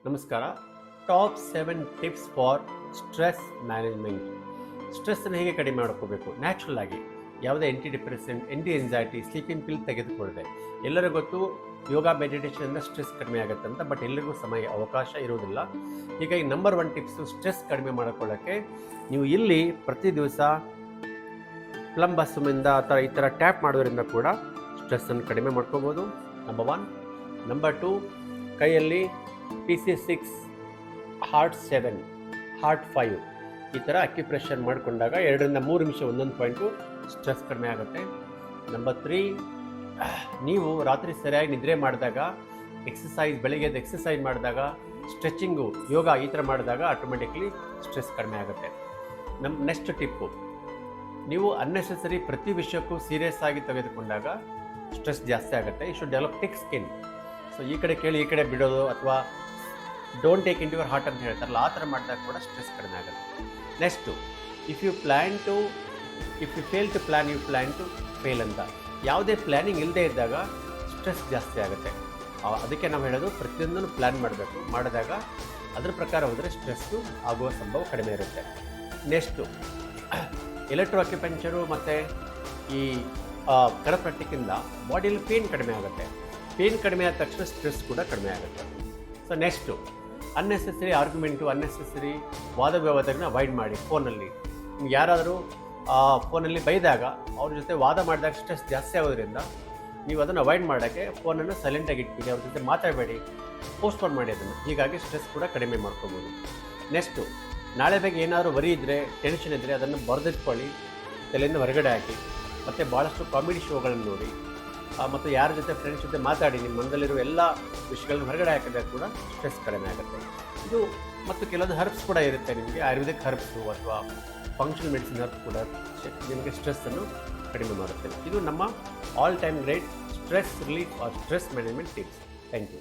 ನಮಸ್ಕಾರ. Top 7 tips for stress management. ಸ್ಟ್ರೆಸ್ಸನ್ನು ಹೇಗೆ ಕಡಿಮೆ ಮಾಡ್ಕೋಬೇಕು ನ್ಯಾಚುರಲ್ ಆಗಿ, ಯಾವುದೇ ಆ್ಯಂಟಿ ಡಿಪ್ರೆಸೆಂಟ್, ಆ್ಯಂಟಿ ಎಂಸೈಟಿ, ಸ್ಲೀಪಿಂಗ್ ಪಿಲ್ ತೆಗೆದುಕೊಳ್ಳದೆ. ಎಲ್ಲರಿಗೂ ಗೊತ್ತು ಯೋಗ ಮೆಡಿಟೇಷನಿಂದ ಸ್ಟ್ರೆಸ್ ಕಡಿಮೆ ಆಗುತ್ತೆ ಅಂತ, ಬಟ್ ಎಲ್ಲರಿಗೂ ಸಮಯ ಅವಕಾಶ ಇರೋದಿಲ್ಲ. ಹೀಗಾಗಿ ನಂಬರ್ 1 ಟಿಪ್ಸು ಸ್ಟ್ರೆಸ್ ಕಡಿಮೆ ಮಾಡಿಕೊಳ್ಳೋಕ್ಕೆ ನೀವು ಇಲ್ಲಿ ಪ್ರತಿ ದಿವಸ ಪ್ಲಮ್ ಬಸ್ಮಿಂದ ಅಥವಾ ಈ ಥರ ಟ್ಯಾಪ್ ಮಾಡೋದ್ರಿಂದ ಕೂಡ ಸ್ಟ್ರೆಸ್ಸನ್ನು ಕಡಿಮೆ ಮಾಡ್ಕೋಬೋದು. ನಂಬರ್ 1. ನಂಬರ್ 2, ಕೈಯಲ್ಲಿ PC6, ಹಾರ್ಟ್ 7, ಹಾರ್ಟ್ 5 ಈ ಥರ ಅಕ್ಯುಪ್ರೆಷರ್ ಮಾಡಿಕೊಂಡಾಗ 2ರಿಂದ 3 ನಿಮಿಷ ಒಂದೊಂದು ಪಾಯಿಂಟು ಸ್ಟ್ರೆಸ್ ಕಡಿಮೆ ಆಗುತ್ತೆ. ನಂಬರ್ 3, ನೀವು ರಾತ್ರಿ ಸರಿಯಾಗಿ ನಿದ್ರೆ ಮಾಡಿದಾಗ, ಬೆಳಿಗ್ಗೆ ಎಕ್ಸಸೈಸ್ ಮಾಡಿದಾಗ, ಸ್ಟ್ರೆಚಿಂಗು, ಯೋಗ ಈ ಥರ ಮಾಡಿದಾಗ ಆಟೋಮೆಟಿಕ್ಲಿ ಸ್ಟ್ರೆಸ್ ಕಡಿಮೆ ಆಗುತ್ತೆ. ನೆಕ್ಸ್ಟ್ ಟಿಪ್ಪು, ನೀವು ಅನ್ನೆಸೆಸರಿ ಪ್ರತಿ ವಿಷಯಕ್ಕೂ ಸೀರಿಯಸ್ ಆಗಿ ತೆಗೆದುಕೊಂಡಾಗ ಸ್ಟ್ರೆಸ್ ಜಾಸ್ತಿ ಆಗುತ್ತೆ. You should develop thick skin. So ಈ ಕಡೆ ಕೇಳಿ ಈ ಕಡೆ ಬಿಡೋದು, ಅಥವಾ don't take in your heart ಅಂತ ಹೇಳ್ತಾರಲ್ಲ, ಆ ಥರ ಮಾಡಿದಾಗ ಕೂಡ ಸ್ಟ್ರೆಸ್ ಕಡಿಮೆ ಆಗುತ್ತೆ. Next, if you fail to plan you plan to fail ಅಂತ. ಯಾವುದೇ ಪ್ಲ್ಯಾನಿಂಗ್ ಇಲ್ಲದೆ ಇದ್ದಾಗ ಸ್ಟ್ರೆಸ್ ಜಾಸ್ತಿ ಆಗುತ್ತೆ. ಅದಕ್ಕೆ ನಾವು ಹೇಳೋದು ಪ್ರತಿಯೊಂದನ್ನು ಪ್ಲ್ಯಾನ್ ಮಾಡಬೇಕು. ಮಾಡಿದಾಗ ಅದ್ರ ಪ್ರಕಾರ ಹೋದರೆ ಸ್ಟ್ರೆಸ್ಸು ಆಗುವ ಸಂಭವ ಕಡಿಮೆ ಇರುತ್ತೆ. ನೆಕ್ಸ್ಟು, ಎಲೆಕ್ಟ್ರೋ ಅಕ್ಯುಪಂಕ್ಚರು ಮತ್ತು ಈ ಕರಪ್ರಾಕ್ಟಿಕ್ಕಿಂದ ಬಾಡಿಯಲ್ಲಿ ಪೇನ್ ಕಡಿಮೆ ಆಗುತ್ತೆ. ಪೇನ್ ಕಡಿಮೆ ಆದ ತಕ್ಷಣ ಸ್ಟ್ರೆಸ್ ಕೂಡ ಕಡಿಮೆ ಆಗುತ್ತೆ. So next, unnecessary argument, unnecessary ವಾದ ವಿವಾದಗಳನ್ನ ಅವಾಯ್ಡ್ ಮಾಡಿ. ಫೋನಲ್ಲಿ ನಿಮ್ಗೆ ಯಾರಾದರೂ ಫೋನಲ್ಲಿ ಬೈದಾಗ, ಅವ್ರ ಜೊತೆ ವಾದ ಮಾಡಿದಾಗ ಸ್ಟ್ರೆಸ್ ಜಾಸ್ತಿ ಆಗೋದ್ರಿಂದ ನೀವು ಅದನ್ನು ಅವಾಯ್ಡ್ ಮಾಡೋಕ್ಕೆ ಫೋನನ್ನು ಸೈಲೆಂಟಾಗಿ ಇಟ್ಬಿಡಿ. ಅವ್ರ ಜೊತೆ ಮಾತಾಡಬೇಡಿ, ಪೋಸ್ಟ್ಪೋನ್ ಮಾಡಿ ಅದನ್ನು. ಹೀಗಾಗಿ ಸ್ಟ್ರೆಸ್ ಕೂಡ ಕಡಿಮೆ ಮಾಡ್ಕೋಬೋದು. ನೆಕ್ಸ್ಟು, ನಾಳೆ ಬಗ್ಗೆ ಏನಾದರೂ ವರಿ ಇದ್ದರೆ, ಟೆನ್ಷನ್ ಇದ್ದರೆ ಅದನ್ನು ಬರೆದಿಟ್ಕೊಳ್ಳಿ, ತಲೆಯಿಂದ ಹೊರಗಡೆ ಹಾಕಿ. ಮತ್ತು ಭಾಳಷ್ಟು ಕಾಮಿಡಿ ಶೋಗಳನ್ನು ನೋಡಿ, ಮತ್ತು ಯಾರ ಜೊತೆ ಫ್ರೆಂಡ್ಸ್ ಜೊತೆ ಮಾತಾಡಿ, ನಿಮ್ಮ ಮನದಲ್ಲಿರುವ ಎಲ್ಲ ವಿಷಯಗಳನ್ನು ಹೊರಗಡೆ ಹಾಕಿದಾಗ ಕೂಡ ಸ್ಟ್ರೆಸ್ ಕಡಿಮೆ ಆಗುತ್ತೆ. ಇದು ಮತ್ತು ಕೆಲವೊಂದು ಹರ್ಬ್ಸ್ ಕೂಡ ಇರುತ್ತೆ ನಿಮಗೆ, ಆಯುರ್ವೇದಿಕ್ ಹರ್ಬ್ಸು ಅಥವಾ ಫಂಕ್ಷನಲ್ ಮೆಡಿಸಿನ್ ಹರ್ಬ್ಸ್ ಕೂಡ ನಿಮಗೆ ಸ್ಟ್ರೆಸ್ಸನ್ನು ಕಡಿಮೆ ಮಾಡುತ್ತೆ. ಇದು ನಮ್ಮ all time great stress relief or stress management tips. Thank you.